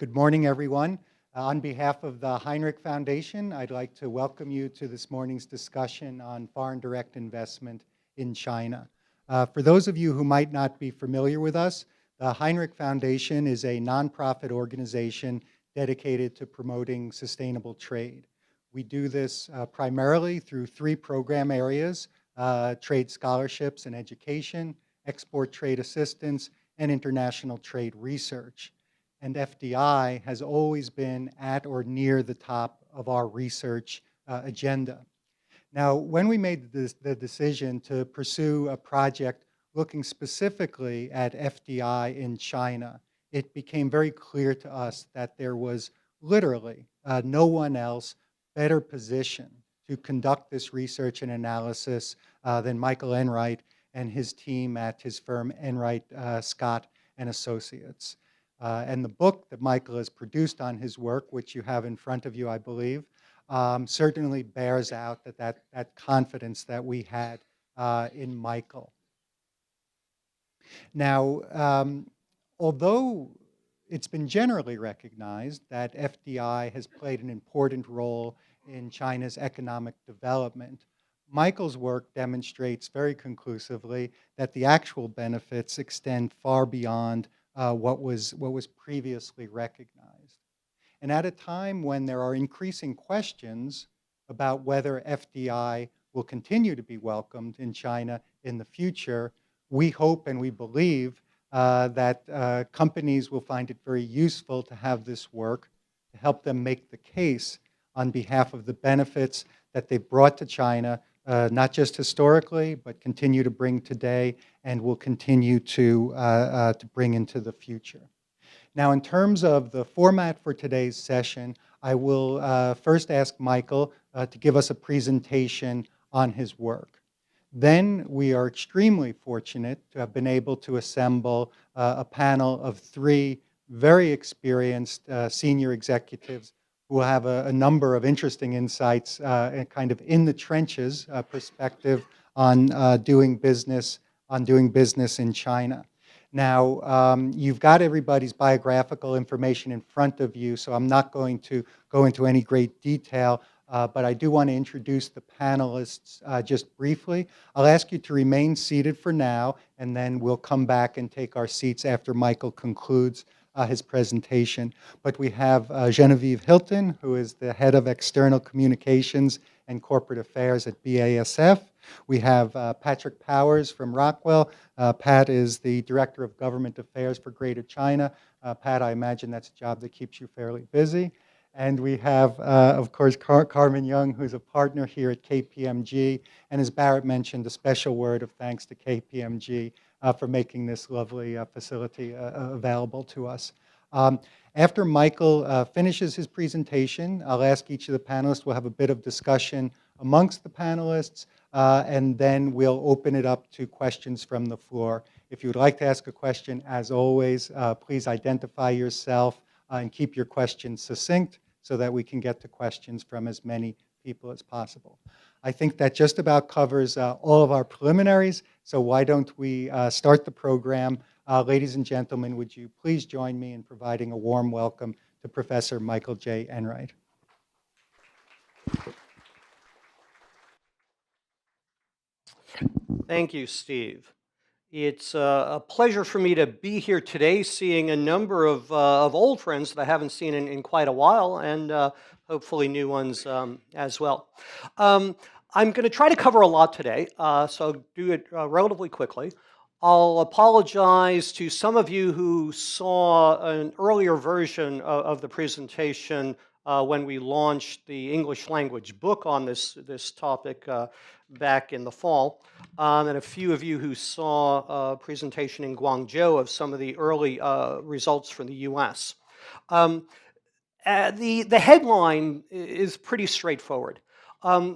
Good morning, everyone. On behalf of the Heinrich Foundation, I'd like to welcome you to this morning's discussion on foreign direct investment in China. For those of you who might not be familiar with us, the Heinrich Foundation is a nonprofit organization dedicated to promoting sustainable trade. We do this primarily through three program areas: trade scholarships and education, export trade assistance, and international trade research. And FDI has always been at or near the top of our research agenda. Now, when we made the decision to pursue a project looking specifically at FDI in China, it became very clear to us that there was literally no one else better positioned to conduct this research and analysis than Michael Enright and his team at his firm Enright, Scott and Associates. And the book that Michael has produced on his work, which you have in front of you, I believe, certainly bears out that confidence that we had in Michael. Now, although it's been generally recognized that FDI has played an important role in China's economic development, Michael's work demonstrates very conclusively that the actual benefits extend far beyond what was previously recognized. And at a time when there are increasing questions about whether FDI will continue to be welcomed in China in the future, we hope and we believe that companies will find it very useful to have this work to help them make the case on behalf of the benefits that they've brought to China, not just historically, but continue to bring today and will continue to bring into the future. Now, in terms of the format for today's session, I will first ask Michael to give us a presentation on his work. Then we are extremely fortunate to have been able to assemble a panel of three very experienced senior executives who will have a number of interesting insights and kind of in the trenches perspective on doing business in China. Now, you've got everybody's biographical information in front of you, so I'm not going to go into any great detail, but I do want to introduce the panelists just briefly. I'll ask you to remain seated for now, and then we'll come back and take our seats after Michael concludes his presentation. But we have Genevieve Hilton, who is the head of external communications and corporate affairs at BASF. We have Patrick Powers from Rockwell. Pat is the director of government affairs for Greater China. Pat, I imagine that's a job that keeps you fairly busy. And we have, of course, Carmen Young, who's a partner here at KPMG. And as Barrett mentioned, a special word of thanks to KPMG for making this lovely facility available to us. After Michael finishes his presentation, I'll ask each of the panelists, we'll have a bit of discussion amongst the panelists, and then we'll open it up to questions from the floor. If you would like to ask a question, as always, please identify yourself and keep your questions succinct so that we can get to questions from as many people as possible. I think that just about covers all of our preliminaries, so why don't we start the program. Ladies and gentlemen, would you please join me in providing a warm welcome to Professor Michael J. Enright. Thank you, Steve. It's a pleasure for me to be here today, seeing a number of old friends that I haven't seen in quite a while, and hopefully new ones as well. I'm going to try to cover a lot today, so I'll do it relatively quickly. I'll apologize to some of you who saw an earlier version of the presentation when we launched the English language book on this topic back in the fall, and a few of you who saw a presentation in Guangzhou of some of the early results from the US. The headline is pretty straightforward.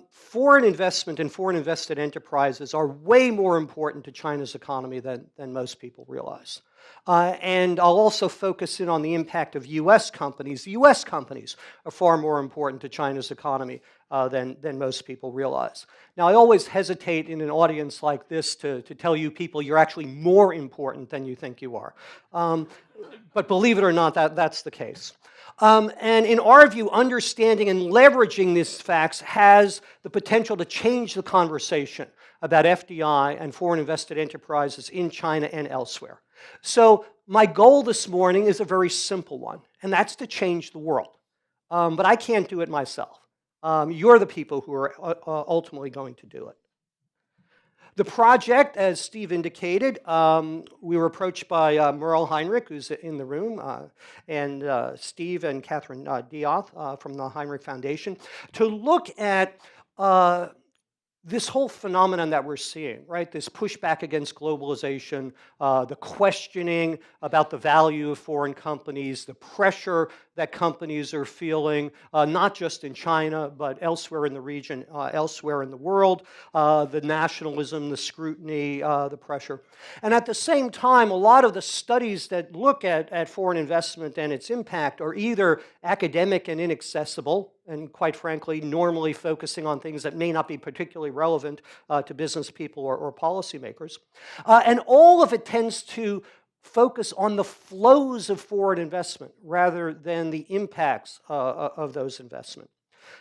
Foreign investment and foreign invested enterprises are way more important to China's economy than most people realize. And I'll also focus in on the impact of US companies. The US companies are far more important to China's economy than most people realize. Now, I always hesitate in an audience like this to tell you people you're actually more important than you think you are. But believe it or not, that's the case. And in our view, understanding and leveraging these facts has the potential to change the conversation about FDI and foreign invested enterprises in China and elsewhere. So my goal this morning is a very simple one, and that's to change the world. But I can't do it myself. You're the people who are ultimately going to do it. The project, as Steve indicated, we were approached by Merle Heinrich, who's in the room, and Steve and Catherine Dioth from the Heinrich Foundation, to look at this whole phenomenon that we're seeing, right? This pushback against globalization, the questioning about the value of foreign companies, the pressure that companies are feeling, not just in China, but elsewhere in the region, elsewhere in the world, the nationalism, the scrutiny, the pressure. And at the same time, a lot of the studies that look at foreign investment and its impact are either academic and inaccessible, and quite frankly, normally focusing on things that may not be particularly relevant to business people or policymakers. And all of it tends to focus on the flows of foreign investment rather than the impacts of those investments.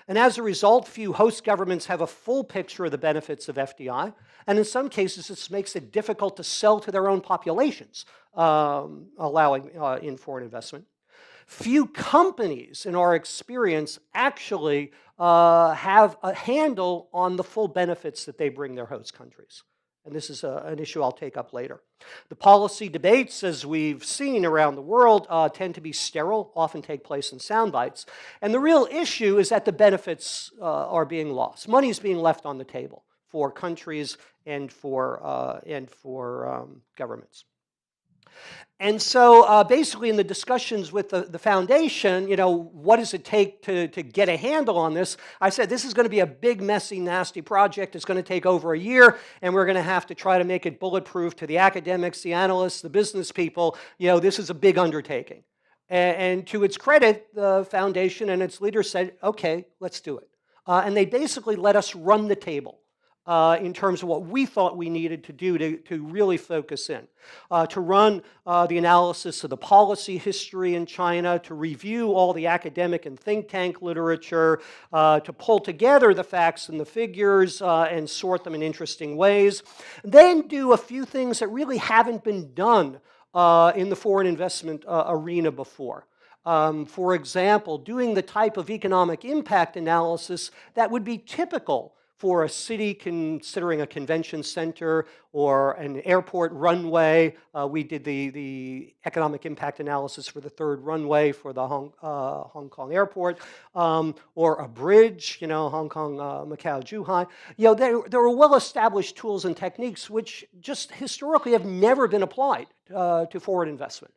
And as a result, few host governments have a full picture of the benefits of FDI, and in some cases, this makes it difficult to sell to their own populations, allowing in foreign investment. Few companies, in our experience, actually have a handle on the full benefits that they bring their host countries. And this is an issue I'll take up later. The policy debates, as we've seen around the world, tend to be sterile, often take place in sound bites. And the real issue is that the benefits are being lost. Money is being left on the table for countries and for governments. And so basically in the discussions with the foundation, what does it take to get a handle on this? I said, this is going to be a big, messy, nasty project. It's going to take over a year, and we're going to have to try to make it bulletproof to the academics, the analysts, the business people. This is a big undertaking. And to its credit, the foundation and its leaders said, okay, let's do it. And they basically let us run the table. In terms of what we thought we needed to do to really focus in. To run the analysis of the policy history in China, to review all the academic and think tank literature, to pull together the facts and the figures and sort them in interesting ways. Then do a few things that really haven't been done in the foreign investment arena before. For example, doing the type of economic impact analysis that would be typical for a city considering a convention center or an airport runway. We did the economic impact analysis for the third runway for the Hong Kong airport, or a bridge, Hong Kong, Macau, Zhuhai. There are well-established tools and techniques which just historically have never been applied to foreign investment.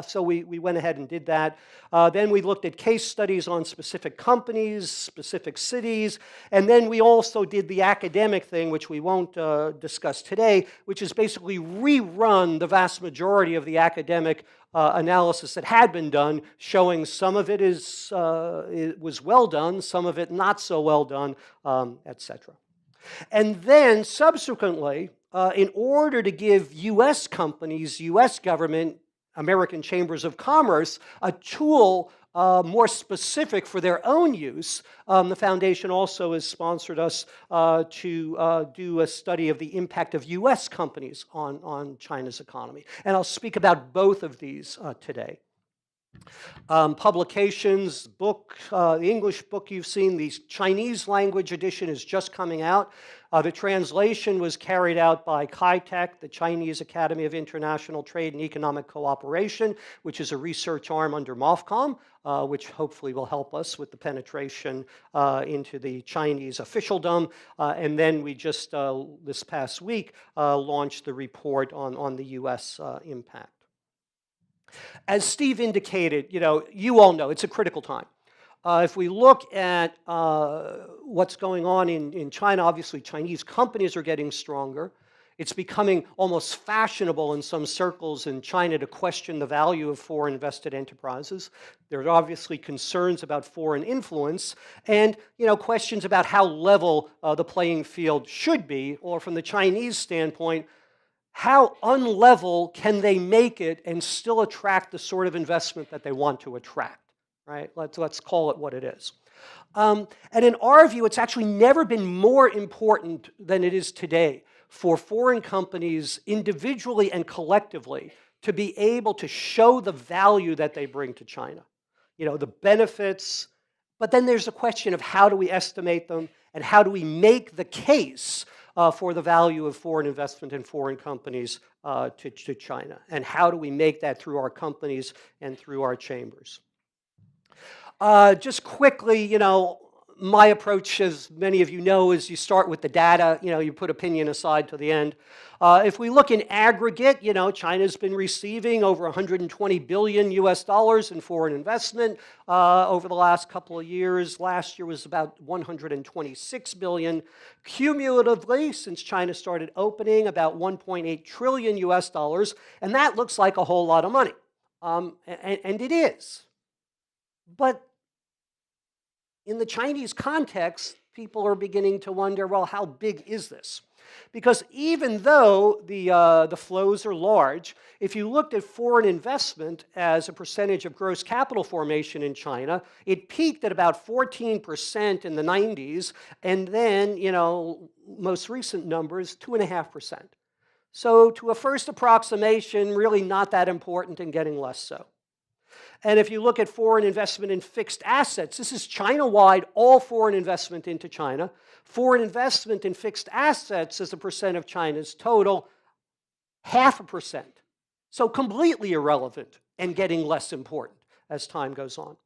So we went ahead and did that. Then we looked at case studies on specific companies, specific cities, and then we also did the academic thing, which we won't discuss today, which is basically rerun the vast majority of the academic analysis that had been done, showing some of it was well done, some of it not so well done, etc. And then subsequently, in order to give U.S. companies, U.S. government, American Chambers of Commerce, a tool more specific for their own use. The foundation also has sponsored us to do a study of the impact of U.S. companies on China's economy. And I'll speak about both of these today. Publications, book, the English book you've seen, the Chinese language edition is just coming out. The translation was carried out by CAITEC, the Chinese Academy of International Trade and Economic Cooperation, which is a research arm under MOFCOM, which hopefully will help us with the penetration into the Chinese officialdom. And then we just, this past week, launched the report on the U.S. impact. As Steve indicated, you all know it's a critical time. If we look at what's going on in China, obviously Chinese companies are getting stronger. It's becoming almost fashionable in some circles in China to question the value of foreign invested enterprises. There are obviously concerns about foreign influence and questions about how level the playing field should be, or from the Chinese standpoint, how unlevel can they make it and still attract the sort of investment that they want to attract, right? Let's call it what it is. And in our view, it's actually never been more important than it is today for foreign companies individually and collectively to be able to show the value that they bring to China, the benefits. But then there's a question of how do we estimate them and how do we make the case for the value of foreign investment in foreign companies to China, and how do we make that through our companies and through our chambers. Just quickly, my approach, as many of you know, is you start with the data. You put opinion aside to the end. If we look in aggregate, China's been receiving over 120 billion US dollars in foreign investment over the last couple of years. Last year was about 126 billion. Cumulatively, since China started opening, about 1.8 trillion US dollars, and that looks like a whole lot of money, and it is. But in the Chinese context, people are beginning to wonder, well, how big is this? Because even though the flows are large, if you looked at foreign investment as a percentage of gross capital formation in China, it peaked at about 14% in the 90s, and then, most recent numbers, 2.5%. So to a first approximation, really not that important and getting less so. And if you look at foreign investment in fixed assets, this is China-wide, all foreign investment into China. Foreign investment in fixed assets as a percent of China's total, 0.5%. So completely irrelevant and getting less important as time goes on.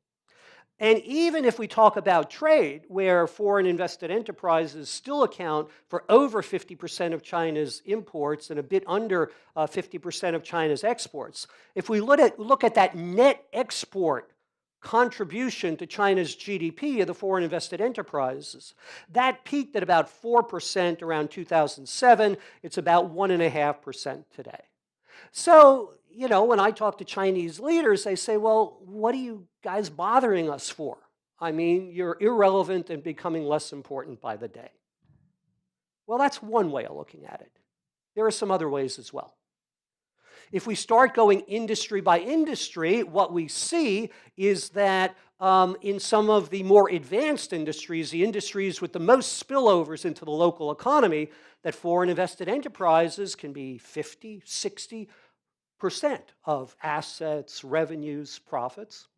And even if we talk about trade, where foreign invested enterprises still account for over 50% of China's imports and a bit under 50% of China's exports, if we look at that net export contribution to China's GDP of the foreign invested enterprises, that peaked at about 4% around 2007. It's about 1.5% today. So, when I talk to Chinese leaders, they say, well, what are you guys bothering us for? I mean, you're irrelevant and becoming less important by the day. Well, that's one way of looking at it. There are some other ways as well. If we start going industry by industry, what we see is that in some of the more advanced industries, the industries with the most spillovers into the local economy, that foreign invested enterprises can be 50, 60% of assets, revenues, profits.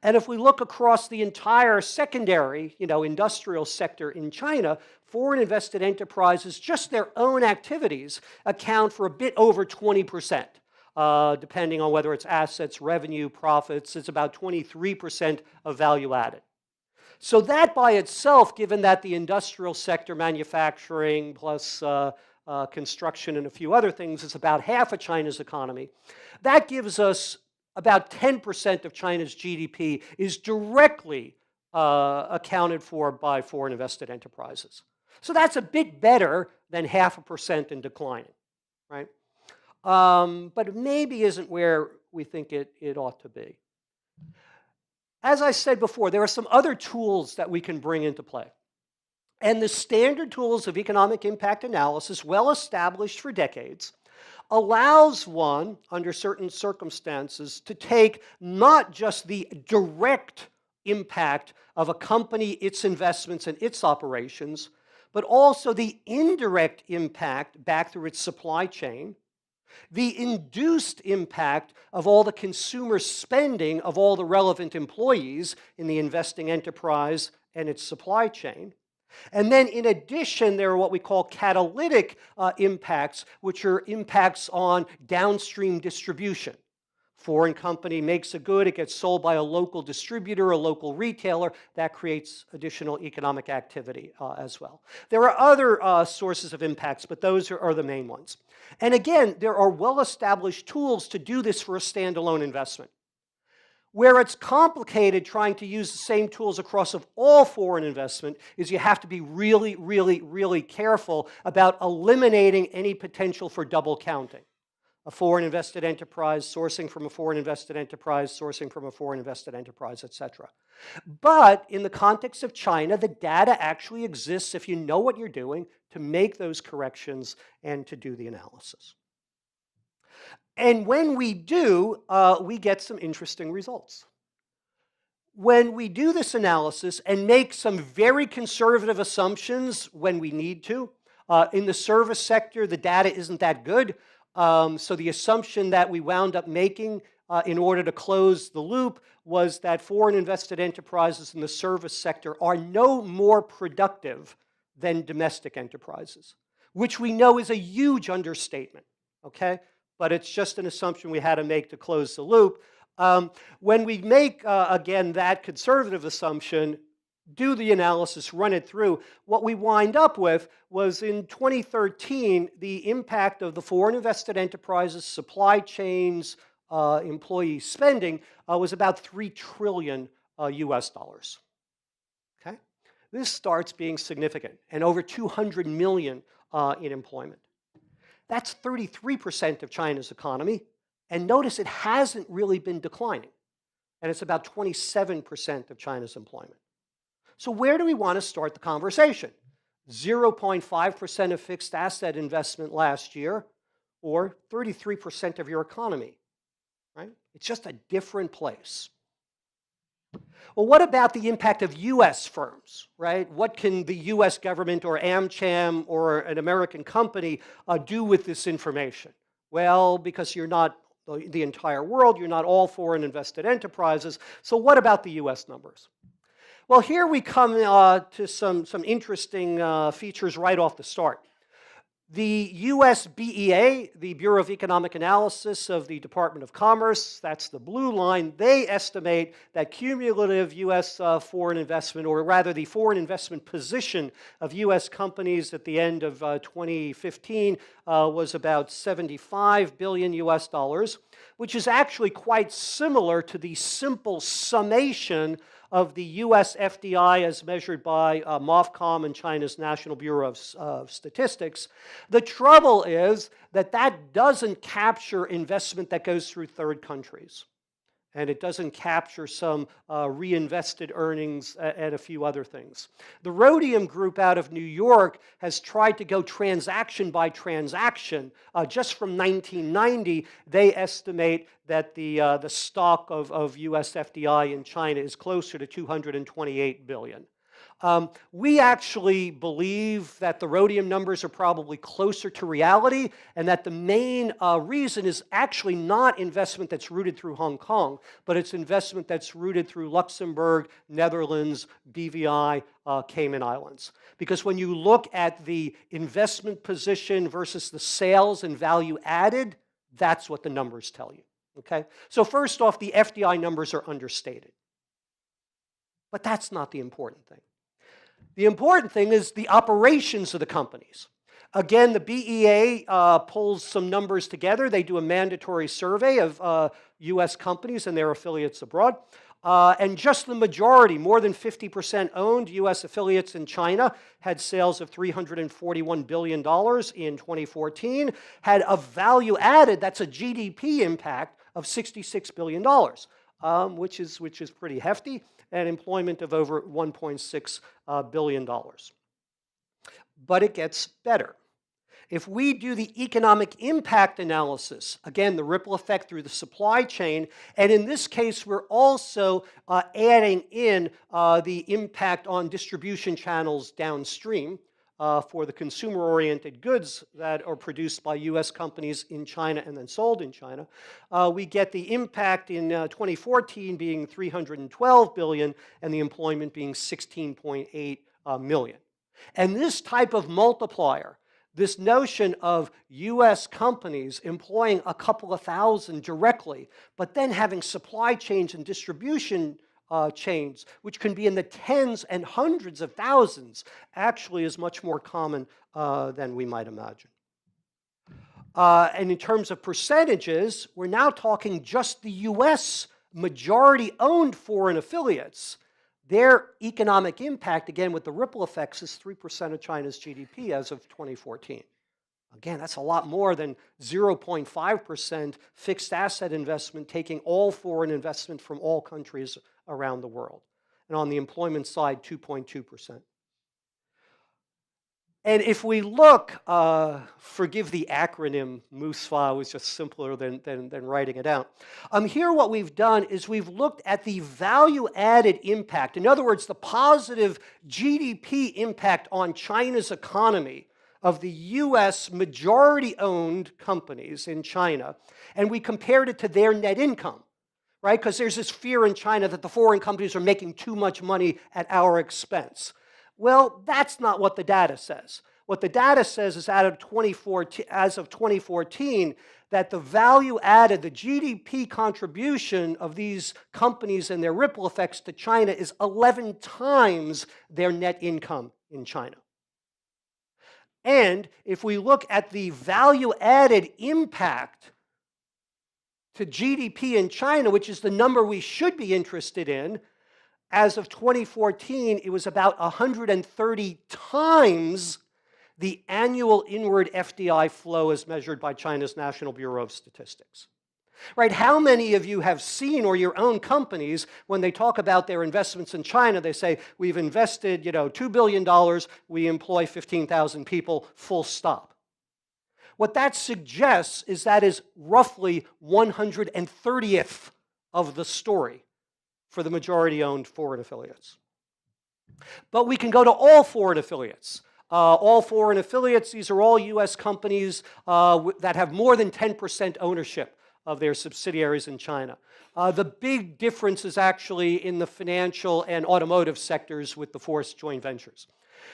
And if we look across the entire secondary, industrial sector in China, foreign invested enterprises, just their own activities, account for a bit over 20%. Depending on whether it's assets, revenue, profits, it's about 23% of value added. So that by itself, given that the industrial sector, manufacturing, plus construction and a few other things, is about half of China's economy, that gives us about 10% of China's GDP is directly accounted for by foreign invested enterprises. So that's a bit better than 0.5% and declining, right? But it maybe isn't where we think it ought to be. As I said before, there are some other tools that we can bring into play. And the standard tools of economic impact analysis, well established for decades, allows one, under certain circumstances, to take not just the direct impact of a company, its investments, and its operations, but also the indirect impact back through its supply chain, the induced impact of all the consumer spending of all the relevant employees in the investing enterprise and its supply chain. And then in addition, there are what we call catalytic impacts, which are impacts on downstream distribution. Foreign company makes a good, it gets sold by a local distributor, a local retailer. That creates additional economic activity as well. There are other sources of impacts, but those are the main ones. And again, there are well-established tools to do this for a standalone investment. Where it's complicated trying to use the same tools across of all foreign investment is you have to be really, really, really careful about eliminating any potential for double counting. A foreign invested enterprise, sourcing from a foreign invested enterprise, sourcing from a foreign invested enterprise, etc. But in the context of China, the data actually exists if you know what you're doing to make those corrections and to do the analysis. And when we do, we get some interesting results. When we do this analysis and make some very conservative assumptions when we need to, in the service sector, the data isn't that good. So the assumption that we wound up making in order to close the loop was that foreign invested enterprises in the service sector are no more productive than domestic enterprises, which we know is a huge understatement, okay? But it's just an assumption we had to make to close the loop. When we make, again, that conservative assumption, do the analysis, run it through, what we wind up with was in 2013, the impact of the foreign invested enterprises, supply chains, employee spending was about $3 trillion US dollars. Okay? This starts being significant, and over 200 million in employment. That's 33% of China's economy, and notice it hasn't really been declining, and it's about 27% of China's employment. So where do we want to start the conversation? 0.5% of fixed asset investment last year, or 33% of your economy, right? It's just a different place. Well, what about the impact of US firms, right? What can the US government or AmCham or an American company do with this information? Well, because you're not the entire world, you're not all foreign invested enterprises, so what about the US numbers? Well, here we come to some interesting features right off the start. The US BEA, the Bureau of Economic Analysis of the Department of Commerce, that's the blue line, they estimate that cumulative US foreign investment, or rather the foreign investment position of US companies at the end of 2015 was about 75 billion US dollars, which is actually quite similar to the simple summation of the US FDI as measured by MOFCOM and China's National Bureau of Statistics. The trouble is that that doesn't capture investment that goes through third countries. And it doesn't capture some reinvested earnings and a few other things. The Rhodium Group out of New York has tried to go transaction by transaction. Just from 1990, they estimate that the stock of US FDI in China is closer to 228 billion. We actually believe that the Rhodium numbers are probably closer to reality, and that the main reason is actually not investment that's rooted through Hong Kong, but it's investment that's rooted through Luxembourg, Netherlands, BVI, Cayman Islands. Because when you look at the investment position versus the sales and value added, that's what the numbers tell you. Okay? So first off, the FDI numbers are understated. But that's not the important thing. The important thing is the operations of the companies. Again, the BEA pulls some numbers together. They do a mandatory survey of US companies and their affiliates abroad. And just the majority, more than 50% owned US affiliates in China, had sales of $341 billion in 2014, had a value added, that's a GDP impact, of $66 billion, which is pretty hefty, and employment of over $1.6 billion. But it gets better. If we do the economic impact analysis, again, the ripple effect through the supply chain, and in this case, we're also adding in the impact on distribution channels downstream for the consumer-oriented goods that are produced by US companies in China and then sold in China, we get the impact in 2014 being 312 billion and the employment being 16.8 million. And this type of multiplier, this notion of US companies employing a couple of thousand directly, but then having supply chains and distribution chains, which can be in the tens and hundreds of thousands, actually is much more common than we might imagine. And in terms of percentages, we're now talking just the US majority-owned foreign affiliates, their economic impact, again with the ripple effects, is 3% of China's GDP as of 2014. Again, that's a lot more than 0.5% fixed asset investment, taking all foreign investment from all countries around the world. And on the employment side, 2.2%. And if we look, forgive the acronym, MUSFA was just simpler than writing it out. Here what we've done is we've looked at the value-added impact. In other words, the positive GDP impact on China's economy of the US majority-owned companies in China, and we compared it to their net income, right? Because there's this fear in China that the foreign companies are making too much money at our expense. Well, that's not what the data says. What the data says is as of 2014, that the value added, the GDP contribution of these companies and their ripple effects to China is 11 times their net income in China. And if we look at the value added impact to GDP in China, which is the number we should be interested in, as of 2014, it was about 130 times the annual inward FDI flow as measured by China's National Bureau of Statistics. Right? How many of you have seen, or your own companies, when they talk about their investments in China, they say, we've invested, $2 billion, we employ 15,000 people, full stop. What that suggests is that is roughly 130th of the story for the majority-owned foreign affiliates. But we can go to all foreign affiliates. All foreign affiliates, these are all US companies that have more than 10% ownership of their subsidiaries in China. The big difference is actually in the financial and automotive sectors with the forced joint ventures.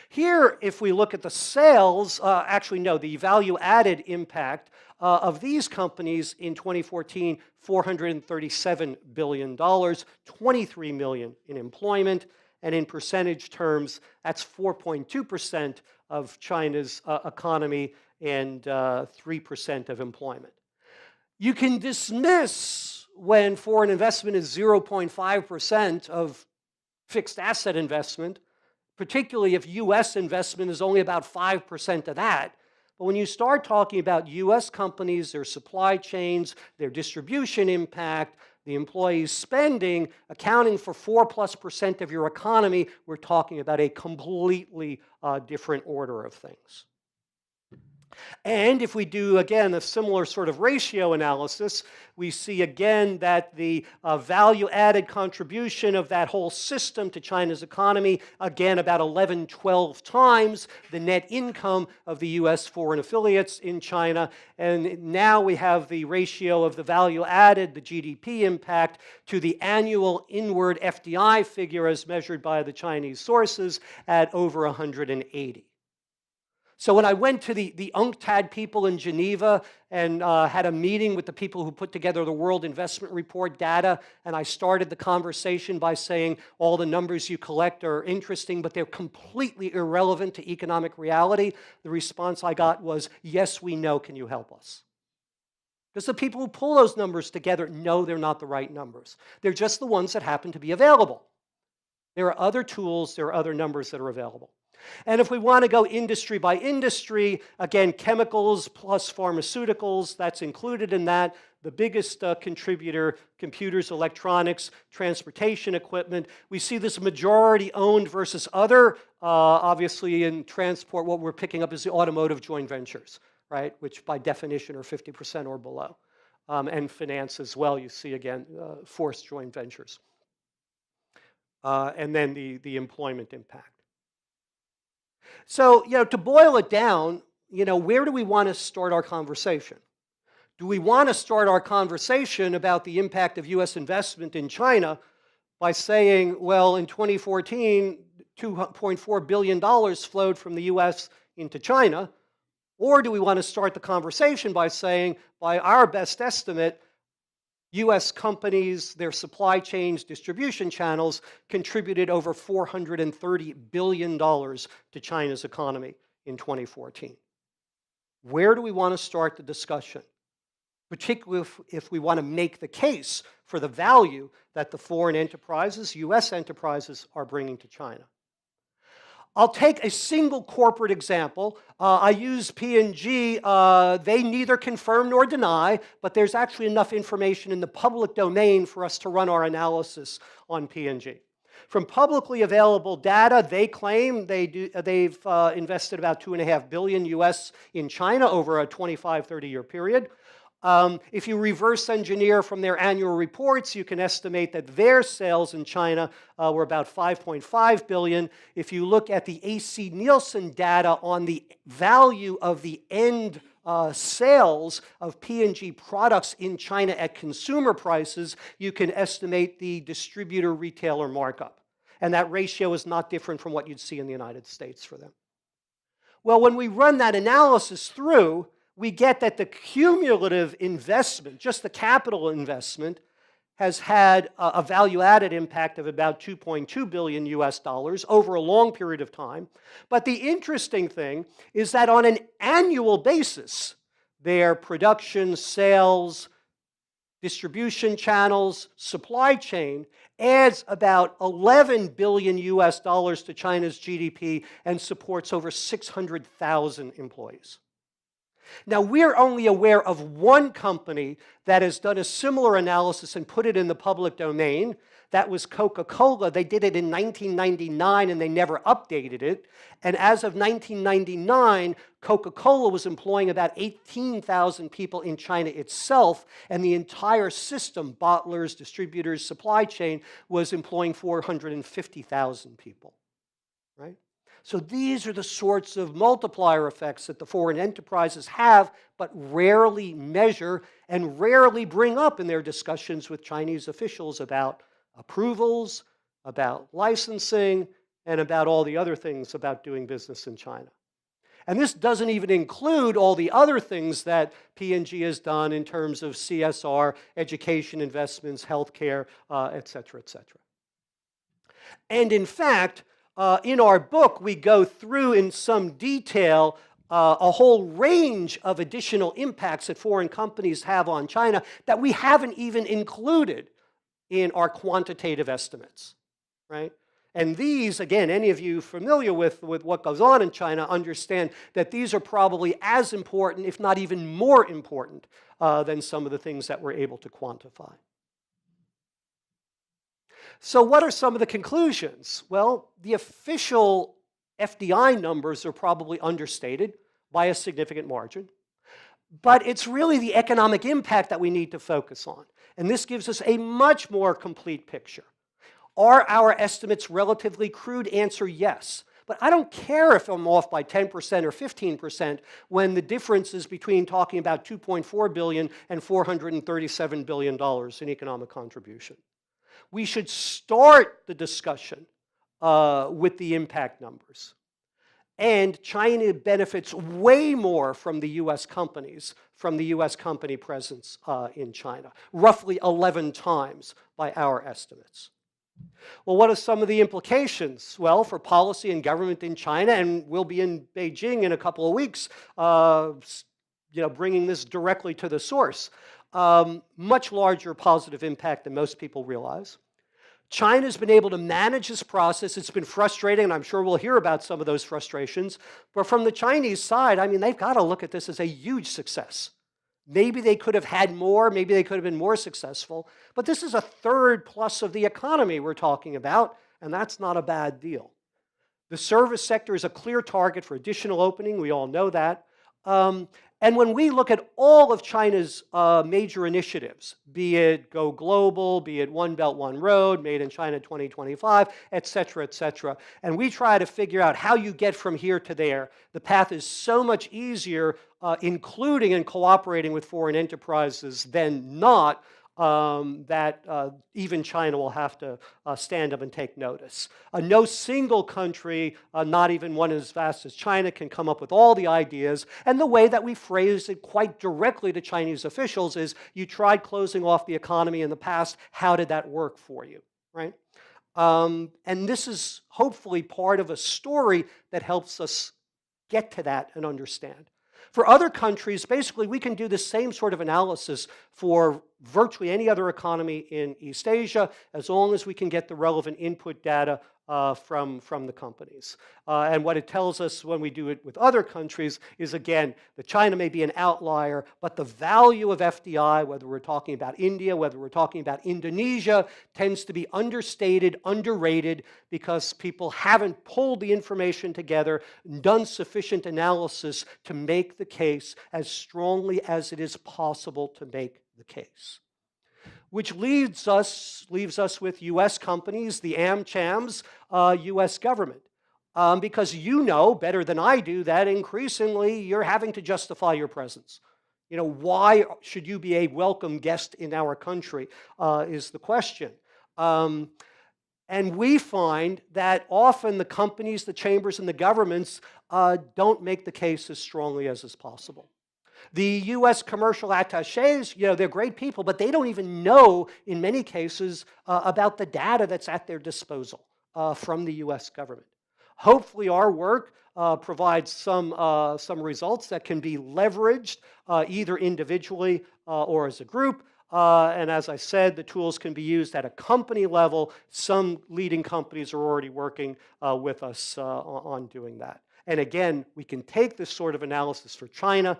Here, if we look at the sales, the value-added impact of these companies in 2014, $437 billion, 23 million in employment, and in percentage terms, that's 4.2% of China's economy and 3% of employment. You can dismiss when foreign investment is 0.5% of fixed asset investment, particularly if US investment is only about 5% of that. But when you start talking about US companies, their supply chains, their distribution impact, the employees' spending, accounting for 4+% of your economy, we're talking about a completely different order of things. And if we do, again, a similar sort of ratio analysis, we see again that the value-added contribution of that whole system to China's economy, again, about 11, 12 times the net income of the US foreign affiliates in China. And now we have the ratio of the value-added, the GDP impact, to the annual inward FDI figure as measured by the Chinese sources at over 180. So when I went to the UNCTAD people in Geneva and had a meeting with the people who put together the World Investment Report data, and I started the conversation by saying all the numbers you collect are interesting, but they're completely irrelevant to economic reality, the response I got was, yes, we know, can you help us? Because the people who pull those numbers together know they're not the right numbers. They're just the ones that happen to be available. There are other tools, there are other numbers that are available. And if we want to go industry by industry, again, chemicals plus pharmaceuticals, that's included in that. The biggest contributor, computers, electronics, transportation equipment. We see this majority owned versus other. Obviously, in transport, what we're picking up is the automotive joint ventures, right, which by definition are 50% or below. And finance as well, you see, again, forced joint ventures. And then the employment impact. So, to boil it down, where do we want to start our conversation? Do we want to start our conversation about the impact of US investment in China by saying, well, in 2014, $2.4 billion flowed from the US into China? Or do we want to start the conversation by saying, by our best estimate, US companies, their supply chains, distribution channels contributed over $430 billion to China's economy in 2014. Where do we want to start the discussion? particularly if we want to make the case for the value that the foreign enterprises, U.S. enterprises, are bringing to China. I'll take a single corporate example. I use P&G. They neither confirm nor deny, but there's actually enough information in the public domain for us to run our analysis on P&G. From publicly available data, they claim they've invested about $2.5 billion US in China over a 25, 30-year period. If you reverse engineer from their annual reports, you can estimate that their sales in China were about 5.5 billion. If you look at the AC Nielsen data on the value of the end sales of P&G products in China at consumer prices, you can estimate the distributor-retailer markup. And that ratio is not different from what you'd see in the United States for them. Well, when we run that analysis through, we get that the cumulative investment, just the capital investment, has had a value-added impact of about 2.2 billion US dollars over a long period of time. But the interesting thing is that on an annual basis, their production, sales, distribution channels, supply chain adds about 11 billion US dollars to China's GDP and supports over 600,000 employees. Now, we're only aware of one company that has done a similar analysis and put it in the public domain. That was Coca-Cola. They did it in 1999 and they never updated it. And as of 1999, Coca-Cola was employing about 18,000 people in China itself, and the entire system, bottlers, distributors, supply chain, was employing 450,000 people, right? So these are the sorts of multiplier effects that the foreign enterprises have, but rarely measure and rarely bring up in their discussions with Chinese officials about approvals, about licensing, and about all the other things about doing business in China. And this doesn't even include all the other things that P&G has done in terms of CSR, education investments, healthcare, et cetera, et cetera. And in fact, in our book, we go through in some detail a whole range of additional impacts that foreign companies have on China that we haven't even included in our quantitative estimates, right? And these, again, any of you familiar with what goes on in China understand that these are probably as important, if not even more important, than some of the things that we're able to quantify. So what are some of the conclusions? Well, the official FDI numbers are probably understated by a significant margin, but it's really the economic impact that we need to focus on. And this gives us a much more complete picture. Are our estimates relatively crude? Answer, yes. But I don't care if I'm off by 10% or 15% when the difference is between talking about 2.4 billion and $437 billion in economic contribution. We should start the discussion with the impact numbers. And China benefits way more from the US companies, from the US company presence in China, roughly 11 times by our estimates. Well, what are some of the implications? Well, for policy and government in China, and we'll be in Beijing in a couple of weeks, bringing this directly to the source. Much larger positive impact than most people realize. China's been able to manage this process. It's been frustrating, and I'm sure we'll hear about some of those frustrations. But from the Chinese side, I mean, they've got to look at this as a huge success. Maybe they could have had more, maybe they could have been more successful, but this is a third plus of the economy we're talking about, and that's not a bad deal. The service sector is a clear target for additional opening, we all know that. And when we look at all of China's major initiatives, be it Go Global, be it One Belt, One Road, Made in China 2025, et cetera, and we try to figure out how you get from here to there, the path is so much easier, including and cooperating with foreign enterprises than not, that even China will have to stand up and take notice. No single country, not even one as vast as China, can come up with all the ideas. And the way that we phrase it quite directly to Chinese officials is, you tried closing off the economy in the past, how did that work for you, right? And this is hopefully part of a story that helps us get to that and understand. For other countries, basically, we can do the same sort of analysis for virtually any other economy in East Asia, as long as we can get the relevant input data from the companies. And what it tells us when we do it with other countries is, again, that China may be an outlier, but the value of FDI, whether we're talking about India, whether we're talking about Indonesia, tends to be understated, underrated, because people haven't pulled the information together and done sufficient analysis to make the case as strongly as it is possible to make the case. Which leaves us with U.S. companies, the AmChams, U.S. government. Because you know better than I do that increasingly you're having to justify your presence. You know, why should you be a welcome guest in our country is the question. And we find that often the companies, the chambers, and the governments don't make the case as strongly as is possible. The U.S. commercial attachés, you know, they're great people, but they don't even know, in many cases, about the data that's at their disposal from the U.S. government. Hopefully, our work provides some results that can be leveraged either individually or as a group. And as I said, the tools can be used at a company level. Some leading companies are already working with us on doing that. And again, we can take this sort of analysis for China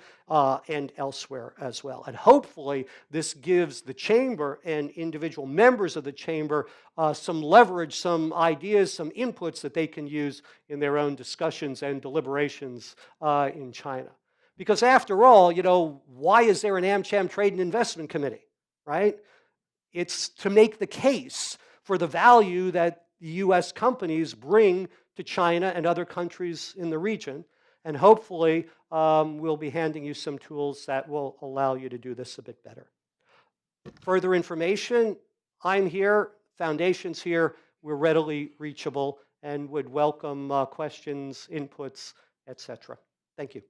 and elsewhere as well. And hopefully, this gives the chamber and individual members of the chamber some leverage, some ideas, some inputs that they can use in their own discussions and deliberations in China. Because after all, you know, why is there an AmCham Trade and Investment Committee, right? It's to make the case for the value that the U.S. companies bring to China and other countries in the region. And hopefully, we'll be handing you some tools that will allow you to do this a bit better. Further information, I'm here, Foundation's here, we're readily reachable, and would welcome questions, inputs, etc. Thank you.